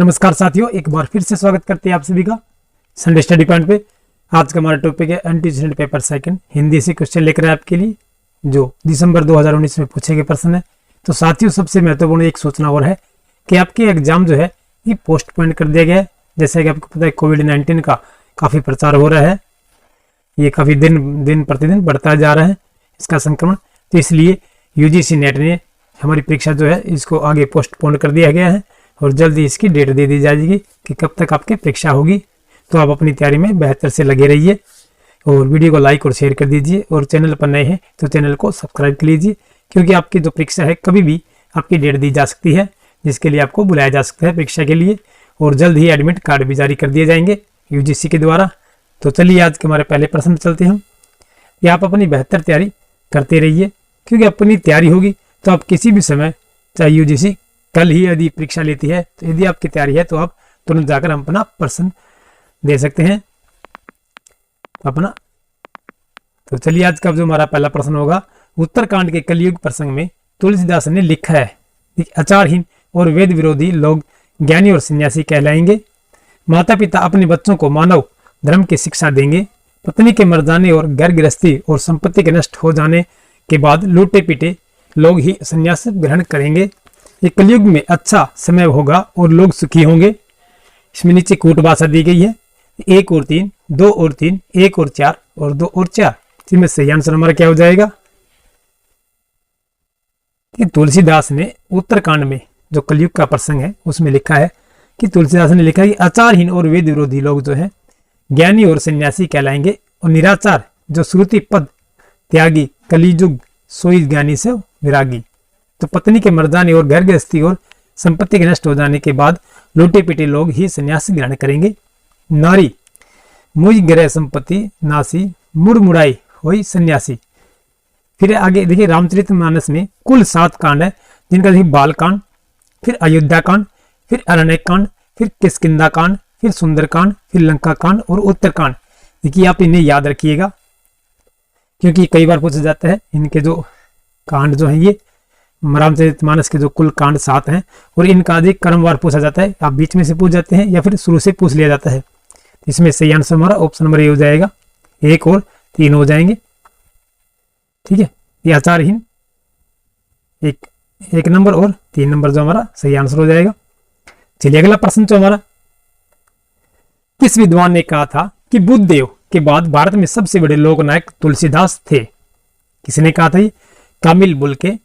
नमस्कार साथियों, एक बार फिर से स्वागत करते हैं आप सभी का संडे स्टडी पॉइंट पे। आज का हमारा टॉपिक है एंटीसीडेंट पेपर सेकंड हिंदी से क्वेश्चन लेकर आपके लिए जो दिसंबर 2019 में पूछे गए प्रश्न है। तो साथियों, सबसे महत्वपूर्ण एक सूचना और है कि आपके एग्जाम जो है ये पोस्टपोन कर दिया गया है। जैसे कि आपको पता है कोविड-19 का काफ़ी प्रचार हो रहा है, ये काफ़ी दिन प्रतिदिन बढ़ता जा रहा है इसका संक्रमण। तो इसलिए यूजीसी नेट ने हमारी परीक्षा जो है इसको आगे पोस्टपोन कर दिया गया है और जल्दी इसकी डेट दे दी जाएगी कि कब तक आपकी परीक्षा होगी। तो आप अपनी तैयारी में बेहतर से लगे रहिए और वीडियो को लाइक और शेयर कर दीजिए और चैनल पर नए हैं तो चैनल को सब्सक्राइब कर लीजिए, क्योंकि आपकी जो परीक्षा है कभी भी आपकी डेट दी जा सकती है जिसके लिए आपको बुलाया जा सकता है परीक्षा के लिए, और जल्द ही एडमिट कार्ड भी जारी कर दिए जाएंगे यूजीसी के द्वारा। तो चलिए आज के हमारे पहले प्रश्न चलते हैं कि आप अपनी बेहतर तैयारी करते रहिए, क्योंकि अपनी तैयारी होगी तो आप किसी भी समय, चाहे यूजीसी कल ही यदि परीक्षा लेती है तो यदि आपकी तैयारी है तो आप तुरंत जाकर हम अपना प्रश्न दे सकते हैं अपना। तो चलिए आज का जो हमारा पहला प्रश्न होगा, उत्तरकांड के कलयुग प्रसंग में तुलसीदास ने लिखा है कि आचारहीन और वेद विरोधी लोग ज्ञानी और सन्यासी कहलाएंगे। माता पिता अपने बच्चों को मानव धर्म की शिक्षा देंगे। पत्नी के मर जाने और घर गृहस्थी और संपत्ति के नष्ट हो जाने के बाद लूटे पीटे लोग ही संन्यास ग्रहण करेंगे। ये कलयुग में अच्छा समय होगा और लोग सुखी होंगे। इसमें नीचे कूट भाषा दी गई है, 1 और 3, 2 और 3, 1 और 4 और 2 और 4। इसमें सही आंसर हमारा क्या हो जाएगा कि तुलसीदास ने उत्तरकांड में जो कलयुग का प्रसंग है उसमें लिखा है कि तुलसीदास ने लिखा है कि आचारहीन और वेद विरोधी लोग जो है ज्ञानी और सन्यासी कहलाएंगे, और निराचार जो श्रुति पद त्यागी कलियुग सोई ज्ञानी से विरागी। तो पत्नी के मर जाने और घर गृहस्थी और संपत्ति के नष्ट हो जाने के बाद लूटे पीटे लोग ही संन्यास ग्रहण करेंगे। नारी मुझ ग्रह संपत्ति नासी मुड़ मुड़ाई होई सन्यासी। फिर आगे देखिए रामचरितमानस में कुल 7 कांड है, जिनका देखिए बाल कांड, फिर अयोध्या कांड, फिर अरण्य कांड, फिर किष्किंधा कांड, फिर सुंदर कांड, फिर लंका कांड और उत्तर कांड। देखिए आप इन्हें याद रखिएगा क्योंकि कई बार पूछा जाता है इनके जो कांड जो है ये रामचरितमानस के जो कुल कांड 7 हैं और इनका अधिक क्रमवार पूछा जाता है। आप बीच में से पूछ जाते हैं या फिर शुरू से पूछ लिया जाता है। इसमें सही आंसर हमारा ऑप्शन नंबर ए हो जाएगा, 1 और 3 हो जाएंगे। ठीक है, ये आचारहीन 1 नंबर और 3 नंबर जो हमारा सही आंसर हो जाएगा। चलिए अगला प्रश्न जो हमारा, किस विद्वान ने कहा था कि बुद्धदेव के बाद भारत में सबसे बड़े लोक नायक तुलसीदास थे? किसने कहा था ये? Camille Bulcke,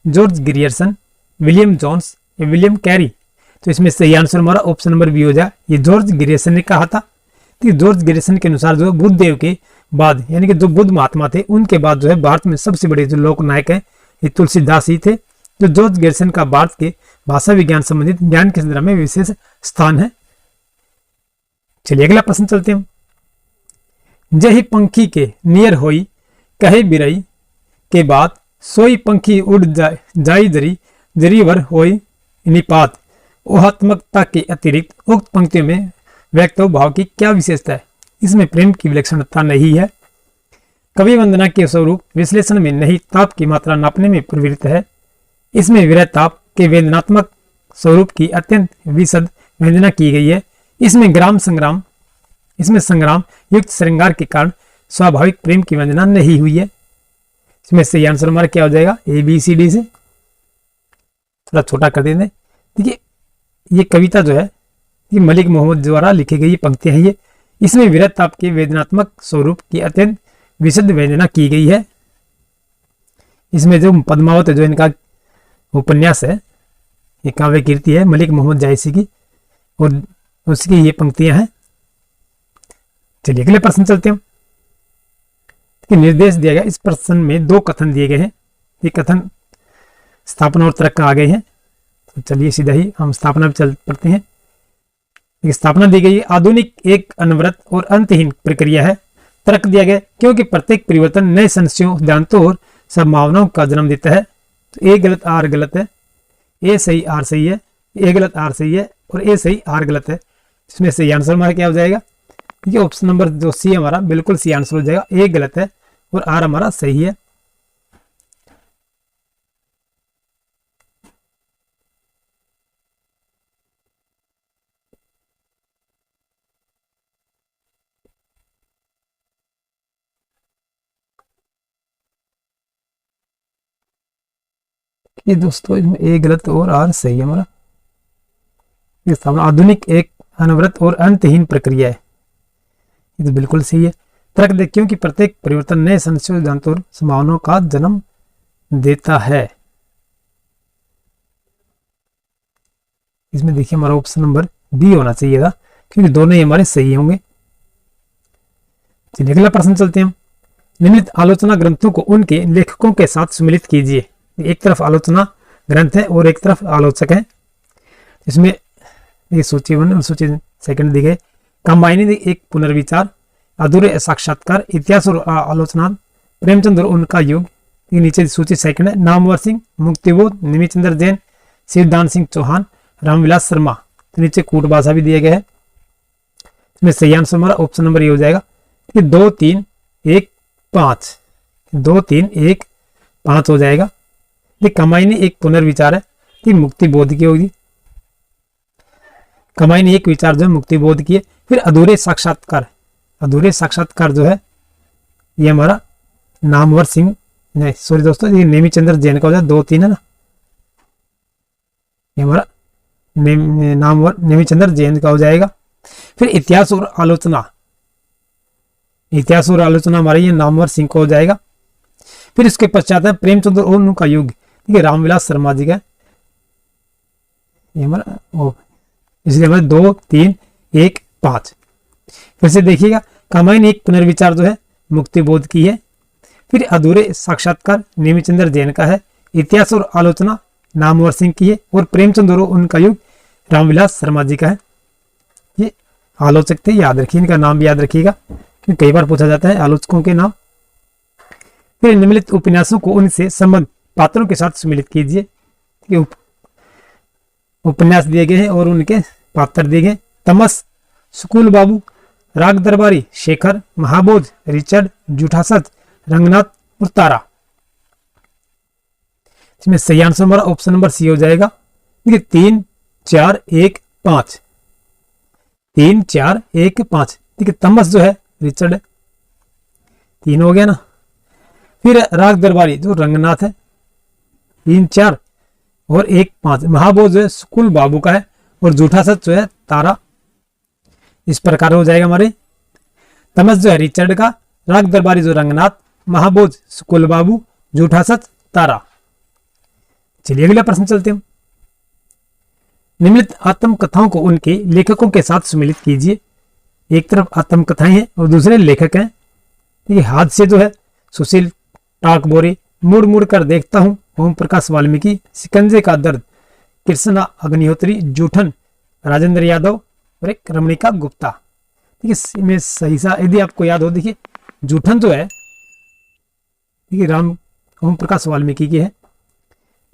George Grierson, William Jones या विलियम कैरी। तो इसमें सही आंसर हमारा ऑप्शन नंबर बी हो जाए, ये जॉर्ज ग्रियर्सन ने कहा था। कि जॉर्ज ग्रियर्सन के अनुसार जो बुद्धदेव के बाद यानी कि जो बुद्ध महात्मा थे उनके बाद जो है भारत में सबसे बड़े जो लोक नायक है ये तुलसीदास ही थे। जो जॉर्ज ग्रियर्सन का भारत के भाषा विज्ञान संबंधित ज्ञान के संदर्भ में विशेष स्थान है। चलिए अगला प्रश्न चलते हैं। जही पंखी के नियर होई कहे बिरई के बाद सोई पंखी उड़ जाई जरी जरी भर होई निपात। ऊहात्मकता के अतिरिक्त उक्त पंक्तियों में व्यक्त भाव की क्या विशेषता है? इसमें प्रेम की विलक्षणता नहीं है। कवि वंदना के स्वरूप विश्लेषण में नहीं ताप की मात्रा नापने में प्रवृत्त है। इसमें विरह ताप के वेदनात्मक स्वरूप की अत्यंत विशद वंदना की गई है। इसमें संग्राम युक्त श्रृंगार के कारण स्वाभाविक प्रेम की वंदना नहीं हुई है। इसमें सही आंसर हमारा क्या हो जाएगा? ए बी सी डी से थोड़ा छोटा कर देंगे। देखिए ये कविता जो है ये मलिक मोहम्मद द्वारा लिखी गई पंक्तियां हैं ये। इसमें विरह ताप के वेदनात्मक स्वरूप की अत्यंत विशद वंदना की गई है। इसमें जो पद्मावत जो इनका उपन्यास है ये काव्य कीर्ति है मलिक मोहम्मद जायसी की और उसकी ये पंक्तियां हैं। चलिए अगले प्रश्न चलते हैं। निर्देश दिया गया, इस प्रश्न में 2 कथन दिए गए हैं। ये कथन स्थापना और तर्क आ गए हैं। तो चलिए सीधा ही हम स्थापना पे चल पड़ते हैं। स्थापना दी गई, आधुनिक एक अनवरत और अंतहीन प्रक्रिया है। तर्क दिया गया, क्योंकि प्रत्येक परिवर्तन नए संशयों सिद्धांतों और संभावनाओं का जन्म देता है। तो ए गलत आर गलत है, ए सही आर सही है, ए गलत आर सही है और ए सही आर गलत है। इसमें सही आंसर हमारा क्या हो जाएगा? ठीक है, ऑप्शन नंबर जो सी हमारा बिल्कुल सी आंसर हो जाएगा। ए गलत है और आर हमारा सही है। ये दोस्तों इसमें ए गलत और आर सही है हमारा। आधुनिक एक अनवरत और अंतहीन प्रक्रिया है, ये तो बिल्कुल सही है। तर्क दें क्योंकि प्रत्येक परिवर्तन नए संशोधन और संभावनाओं का जन्म देता है। इसमें देखिए हमारा ऑप्शन नंबर बी होना चाहिए था, क्योंकि दोनों ही हमारे सही होंगे। चलिए अगला प्रश्न चलते हैं हम। निम्नलिखित आलोचना ग्रंथों को उनके लेखकों के साथ सम्मिलित कीजिए। एक तरफ आलोचना ग्रंथ है और एक तरफ आलोचक है। इसमें ये सूची 1 और सूची 2 दी गई। कंबाइनिंग एक पुनर्विचार, अधूरे साक्षात्कार, इतिहास और आलोचना, प्रेमचंद और उनका युग। ये नीचे सूची 2 है। नामवर सिंह, मुक्तिबोध, निमिचंद्र जैन, शिवदान सिंह चौहान, रामविलास शर्मा। तो नीचे कूट भाषा भी दिया गया है। इसमें सही आंसर हमारा ऑप्शन नंबर ये हो जाएगा कि 2 3 1 5, 2 3 1 5 हो जाएगा। ये कंबाइनिंग एक पुनर्विचार है, तो मुक्तिबोध की होगी। कंबाइनिंग एक विचार जो है मुक्तिबोध की है। फिर अधूरे साक्षात्कार, अधूरे साक्षात्कार जो है ये हमारा नामवर सिंह, नहीं सॉरी दोस्तों, ये नेमीचंद्र जैन का हो जाए। 2 3 है ना, ये हमारा नामवर नेमीचंद्र जैन का हो जाएगा। फिर इतिहास और आलोचना, इतिहास और आलोचना हमारे ये नामवर सिंह को हो जाएगा। फिर इसके पश्चात है प्रेमचंद और उनका युग, ठीक है, रामविलास शर्मा जी का, ये हमारा इसलिए हमारे 2 3 1 5। फिर से देखिएगा कंबाइन एक पुनर्विचार जो है मुक्तिबोध की है। फिर अधूरे साक्षात्कार नेमीचंद्र जैन का है। इतिहास और आलोचना नामवर सिंह की है। और प्रेमचंद और उनका युग रामविलास शर्मा जी का है। ये आलोचक थे, याद रखिए, इनका नाम भी याद रखिएगा क्योंकि कई बार पूछा जाता है आलोचकों के नाम। फिर निम्नलिखित उपन्यासों को उनसे संबंध पात्रों के साथ सम्मिलित कीजिए। उपन्यास दिए गए हैं और उनके पात्र दिए गए। तमस, स्कूल बाबू, राग दरबारी, शेखर, महाबोध, रिचर्ड, जूठा सच, रंगनाथ और तारा। इसमें सही आंसर हमारा ऑप्शन नंबर सी हो जाएगा। देखिए 3 4 1 5, 3 4 1 5। देखिए तमस जो है रिचर्ड है, 3 हो गया ना। फिर राग दरबारी जो रंगनाथ है, 3 4 और 1 5। महाबोध जो है स्कूल बाबू का है और जूठा सच जो है तारा। इस प्रकार हो जाएगा हमारे। तमस जो है रिचर्ड का, राग दरबारी जो रंगनाथ, महाबोध स्कूल बाबू, जूठा सच तारा। चलिए अगला प्रश्न चलते हैं। निम्नलिखित आत्मकथाओं को उनके लेखकों के साथ सम्मिलित कीजिए। एक तरफ आत्मकथाएं हैं और दूसरे लेखक हैं। ये हादसे जो है सुशील टाकबोरे, मुड़ मुड़ कर देखता हूं ओम प्रकाश वाल्मीकि, शिकंजे का दर्द कृष्णा अग्निहोत्री, जूठन राजेंद्र यादव और एक रमणिका गुप्ता। ठीक है, इसमें सही सा यदि आपको याद हो, देखिए जूठन जो है देखिए राम ओम प्रकाश वाल्मीकि की है।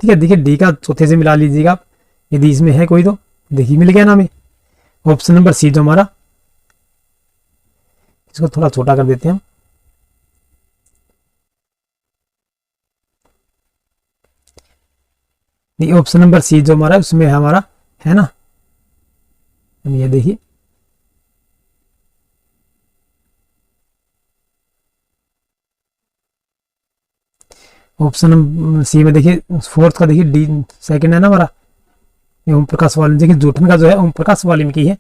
ठीक है, देखिए डी का चौथे से मिला लीजिएगा आप, यदि इसमें है कोई तो। देखिए मिल गया ना हमें ऑप्शन नंबर सी जो हमारा। इसको थोड़ा छोटा कर देते हैं हम। ऑप्शन नंबर सी जो हमारा उसमें है हमारा, है ना। हम ये देखिए ऑप्शन सी में देखिए फोर्थ का देखिए डी सेकंड है ना हमारा, ओम प्रकाश वाल्मीकि। देखिए जूठन का जो है ओम प्रकाश वाल्मीकि है,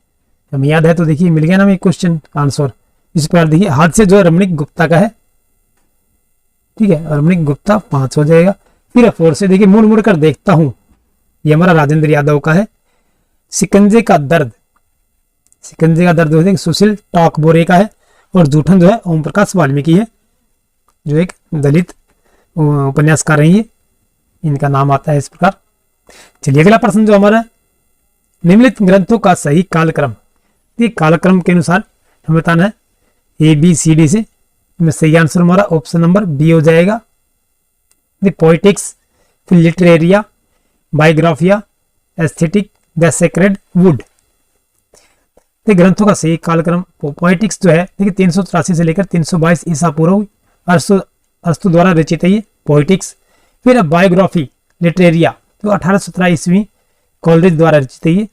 हमें याद है तो देखिए मिल गया ना हमें क्वेश्चन आंसर। इस प्रकार देखिए हादसे जो है रमणीक गुप्ता का है। ठीक है, रमणीक गुप्ता 5 हो जाएगा। फिर 4 से देखिए मुड़ मुड़ कर देखता हूं, ये हमारा राजेंद्र यादव का है। शिकंजे का दर्द, शिकंजे का दर्द हो सुशील टाकबोरे का है। और जूठन जो है ओम प्रकाश वाल्मीकि है, जो एक दलित उपन्यासकार है, इनका नाम आता है इस प्रकार। चलिए अगला प्रश्न जो हमारा निम्नलिखित ग्रंथों का सही कालक्रम। ये कालक्रम के अनुसार हमें बताना है ABCD से। सही आंसर हमारा ऑप्शन नंबर बी हो जाएगा। द पोइटिक्स, फिर Literaria, Biographia, aesthetic, the sacred would. ग्रंथों का सही कालक्रम पोइटिक्स जो है देखिए 383 से लेकर 322 ईसा पूर्व अरस्तु द्वारा रचित है ये पोइटिक्स। फिर बायोग्राफी लिटरेरिया तो 1817 ईस्वी कॉलरिज द्वारा रचित है ये।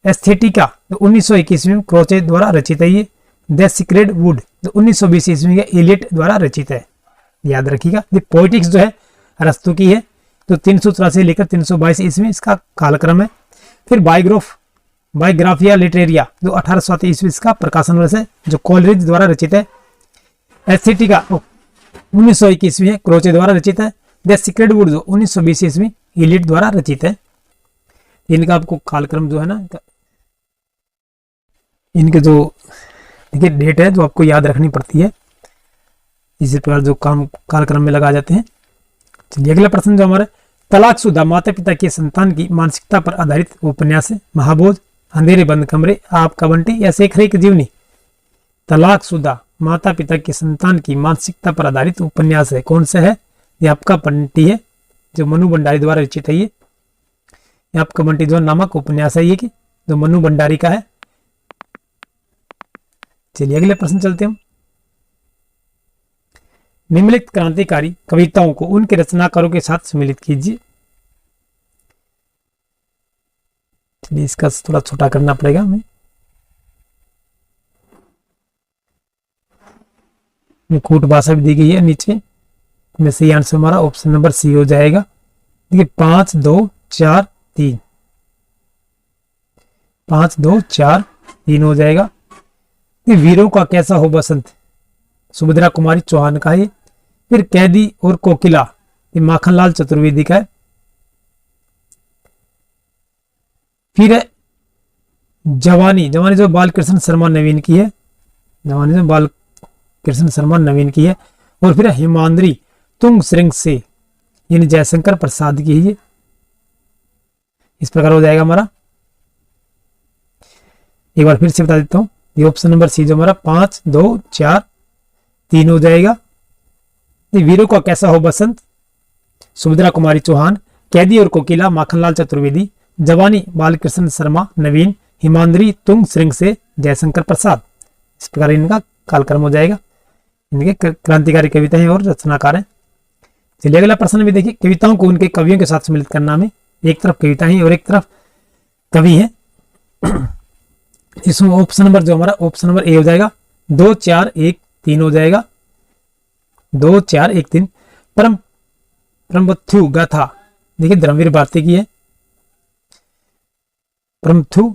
एस्थेटिका तो 1921 में क्रोचे द्वारा रचित है ये। द सीक्रेट वुड तो 1920 ईस्वी के एलियट द्वारा रचित है, याद रखिएगा। द पोइटिक्स जो है अरस्तु की है, जो 384 लेकर 322 ईस्वी इसका कालक्रम है। फिर बायोग्राफिया लिटरेरिया जो 1807 ईस्वी इसका प्रकाशन वर्ष है, जो कोलरिज द्वारा रचित है। एस्थेटिका 1901 ईस्वी है, क्रोचे द्वारा रचित है। द सीक्रेट वुड जो 1920 ईस्वी इलिट द्वारा रचित है। इनका आपको कालक्रम जो है ना, इनके जो देखिए डेट है जो आपको याद रखनी पड़ती है, इसी प्रकार जो काम कालक्रम में लगा जाते हैं। चलिए अगला प्रश्न जो हमारे, तलाकशुदा माता पिता के संतान की मानसिकता पर आधारित उपन्यास है। महाभोज, अंधेरे बंद कमरे, आपका बंटी या शेख रेख जीवनी। तलाकशुदा माता पिता के संतान की मानसिकता पर आधारित उपन्यास है, कौन सा है? ये आपका बंटी है, जो मनु भंडारी द्वारा रचित है। ये आपका बंटी जो नामक उपन्यास है, ये कि जो मनु भंडारी का है। चलिए अगले प्रश्न चलते हैं। निम्नलिखित क्रांतिकारी कविताओं को उनके रचनाकारों के साथ सम्मिलित कीजिए। चलिए इसका थोड़ा छोटा करना पड़ेगा हमें। कूट भाषा भी दी गई है नीचे में। सही आंसर हमारा ऑप्शन नंबर सी हो जाएगा। देखिए 5 2 4 3, 5 2 4 3 हो जाएगा। वीरों का कैसा हो बसंत, सुभद्रा कुमारी चौहान का है। फिर कैदी और कोकिला, ये माखनलाल चतुर्वेदी का है। फिर है जवानी जो बालकृष्ण शर्मा नवीन की है, जवानी जो बालकृष्ण शर्मा नवीन की है। और फिर हिमांद्री तुंग श्रृंग से, यानी जयशंकर प्रसाद की है। इस प्रकार हो जाएगा हमारा। एक बार फिर से बता देता हूं, ये ऑप्शन नंबर सी जो हमारा 5 2 4 3 हो जाएगा। वीरों का कैसा हो बसंत, सुभद्रा कुमारी चौहान। कैदी और कोकिला, माखनलाल चतुर्वेदी। जवानी, बालकृष्ण शर्मा नवीन। हिमांद्री तुंग श्रृंग से, जयशंकर प्रसाद। इस प्रकार इनका कालक्रम हो जाएगा। इनके क्रांतिकारी कविता हैं और रचनाकार हैं। चलिए अगला प्रश्न भी देखिए, कविताओं को उनके कवियों के साथ सम्मिलित करना में। एक तरफ कविता है और एक तरफ कवि है। इसमें ऑप्शन नंबर जो हमारा ऑप्शन नंबर ए हो जाएगा। 2 4 1 3 हो जाएगा। 2 4 1 3। परमथु गाथा, देखिए धर्मवीर भारती की है परमथु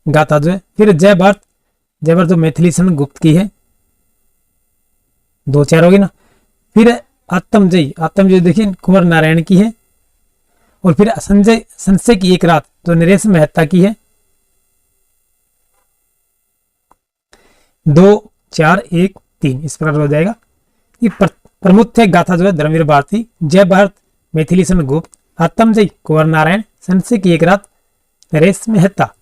गाथा जो है। फिर जय भारत जो मैथिली सन गुप्त की है। 2 4 हो गई ना। फिर आत्मजयी देखिए कुंवर नारायण की है। और फिर संशय की एक रात जो नरेश मेहता की है। 2 4 1 3 इस प्रकार हो जाएगा। ये प्रमुख गाथा जो है धर्मवीर भारती, जय भारत मैथिली सन गुप्त, आत्मजयी कुंवर नारायण, संशय की एक रात नरेश मेहता।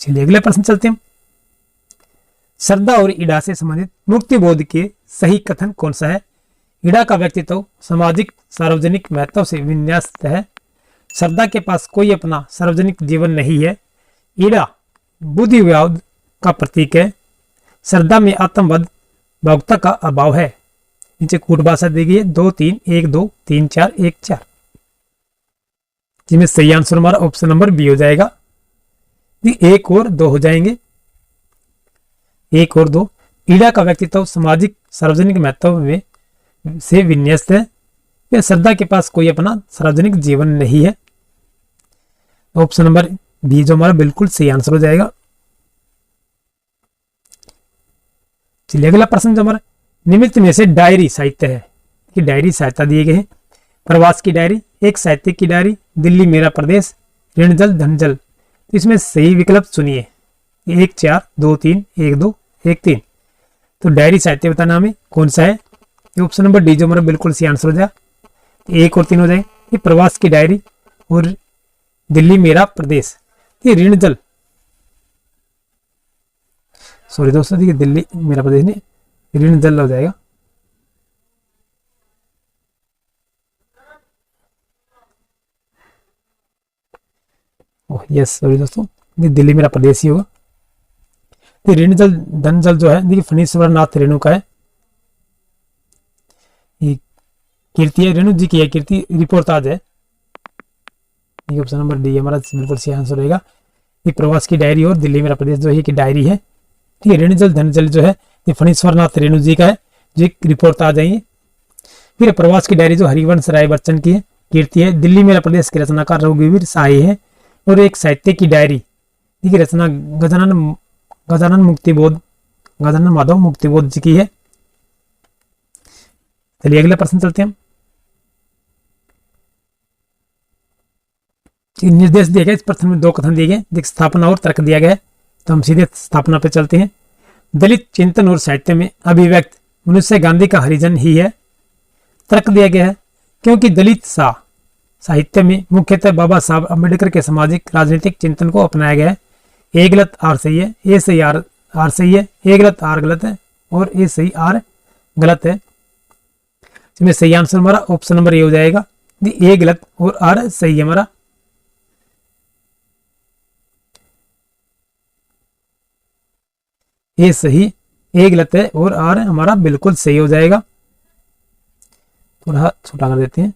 चलिए अगले प्रश्न चलते हैं। श्रद्धा और ईड़ा से संबंधित मुक्ति बोध के सही कथन कौन सा है? ईड़ा का व्यक्तित्व सामाजिक सार्वजनिक महत्व से विन्यस्त है। श्रद्धा के पास कोई अपना सार्वजनिक जीवन नहीं है। ईड़ा बुद्धिवाद का प्रतीक है। श्रद्धा में आत्मवाद भावुकता का अभाव है। नीचे कूट भाषा दी गई है। 2 3 1 2 3 4 1 4, जिसमें सही आंसर हमारा ऑप्शन नंबर बी हो जाएगा। 1 और 2 हो जाएंगे। 1 और 2। ईड़ा का व्यक्तित्व सामाजिक सार्वजनिक महत्व में से विन्यस्त है। फिर श्रद्धा के पास कोई अपना सार्वजनिक जीवन नहीं है। ऑप्शन नंबर बी जो हमारा बिल्कुल सही आंसर हो जाएगा। चलिए अगला प्रश्न जो हमारा, निमित्त में से डायरी साहित्य है कि डायरी सहायता दिए गए हैं। प्रवास की डायरी, एक साहित्यिक की डायरी, दिल्ली मेरा प्रदेश, ऋण जल धन जल। तो इसमें सही विकल्प चुनिए। 1 4 2 3 1 2 1 3। तो डायरी साहित्य बताना हमें कौन सा है? ऑप्शन नंबर डी जो हमारा बिल्कुल सही आंसर हो जाए। 1 और 3 हो जाए। ये प्रवास की डायरी और दिल्ली मेरा प्रदेश। ये ऋण जल, सॉरी दोस्तों, देखिए दिल्ली मेरा प्रदेश नहीं, ऋण जल हो जाएगा। ओह यस, सॉरी दोस्तों, ये दिल्ली मेरा प्रदेश ही होगा। ये ऋण जल धन जल जो है देखिए फणीश्वर नाथ रेणु का है। ये कीर्ति है, रेणु जी की है कीर्ति, रिपोर्टाज है। ये ऑप्शन नंबर डी हमारा बिल्कुल सही आंसर रहेगा। ये प्रवास की डायरी और दिल्ली मेरा प्रदेश जो है की डायरी है। ठीक है, ऋण जल धन जल जो है ये फणीश्वर नाथ रेणु जी का है, जो एक रिपोर्ट आ जाएंगे। फिर प्रवास की डायरी जो हरिवंश राय बच्चन की है, कीर्ति है। दिल्ली मेरा प्रदेश के रचनाकार रघुवीर शाही है। और एक साहित्य की डायरी की रचना गजानन माधव मुक्तिबोध जी की है। चलिए अगला प्रश्न चलते हैं। निर्देश दिया गया, इस प्रश्न में 2 कथन दिए गए, देख स्थापना और तर्क दिया गया है। तो हम सीधे स्थापना पे चलते हैं। दलित चिंतन और साहित्य में अभिव्यक्त मनुष्य गांधी का हरिजन ही है। तर्क दिया गया है क्योंकि दलित साहित्य में मुख्यतः बाबा साहब अम्बेडकर के सामाजिक राजनीतिक चिंतन को अपनाया गया है। ए गलत आर सही है, ए सही आर सही है, ए गलत आर गलत है और ए सही आर गलत है। इसमें सही आंसर हमारा ऑप्शन नंबर ए हो जाएगा। ए गलत और आर सही है हमारा। ए सही, ए गलत है और आर हमारा बिल्कुल सही हो जाएगा। थोड़ा छोटा कर देते हैं।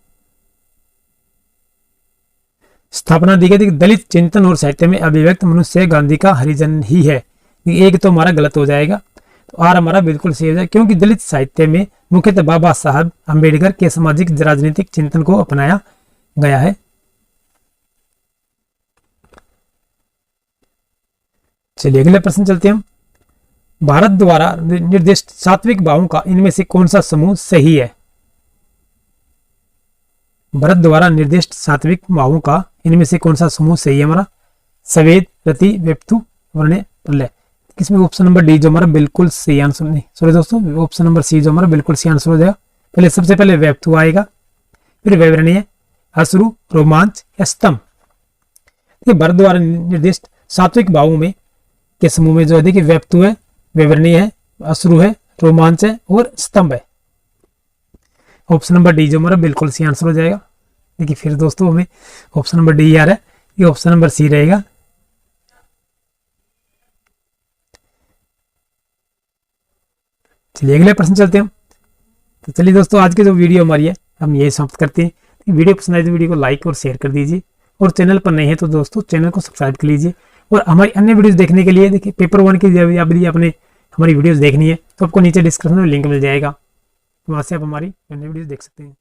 स्थापना दी गई, दलित चिंतन और साहित्य में अभिव्यक्त मनुष्य गांधी का हरिजन ही है। एक तो हमारा गलत हो जाएगा, तो आर हमारा बिल्कुल सही हो जाएगा क्योंकि दलित साहित्य में मुख्यतः बाबा साहब अम्बेडकर के सामाजिक राजनीतिक चिंतन को अपनाया गया है। चलिए अगले प्रश्न चलते हैं हम। भारत द्वारा निर्दिष्ट सात्विक भावों का इनमें से कौन सा समूह सही है? भारत द्वारा निर्दिष्ट सात्विक भावों का इनमें से कौन सा समूह सही है हमारा? सवेद, रति, व्यक्तु, वर्ण्य, प्रलय। किसमें ऑप्शन नंबर डी जो हमारा बिल्कुल सही आंसर, नहीं सॉरी दोस्तों, ऑप्शन नंबर सी जो हमारा बिल्कुल सही आंसर हो जाएगा। पहले सबसे पहले व्यक्तु आएगा, फिर वैवरणीय, अश्रु, रोमांच या स्तंभ। भारत द्वारा निर्दिष्ट सात्विक भावों में के समूह में जो है देखिए व्यक्तु है, वैवरणीय है, अश्रु है, रोमांच है और स्तंभ है। ऑप्शन नंबर डी जो हमारा बिल्कुल सी आंसर हो जाएगा। देखिए फिर दोस्तों हमें ऑप्शन नंबर डी आ रहा है, ये ऑप्शन नंबर सी रहेगा। चलिए अगले प्रश्न चलते हैं। तो चलिए दोस्तों आज की जो वीडियो हमारी है हम यही समाप्त करते हैं। वीडियो पसंद आए तो वीडियो को लाइक और शेयर कर दीजिए और चैनल पर नहीं है तो दोस्तों चैनल को सब्सक्राइब कर लीजिए। और हमारी अन्य वीडियोस देखने के लिए देखिए पेपर 1 की यदि आपने हमारी वीडियोस देखनी है तो आपको नीचे डिस्क्रिप्शन में लिंक मिल जाएगा, वहाँ से आप हमारी अन्य वीडियोस देख सकते हैं।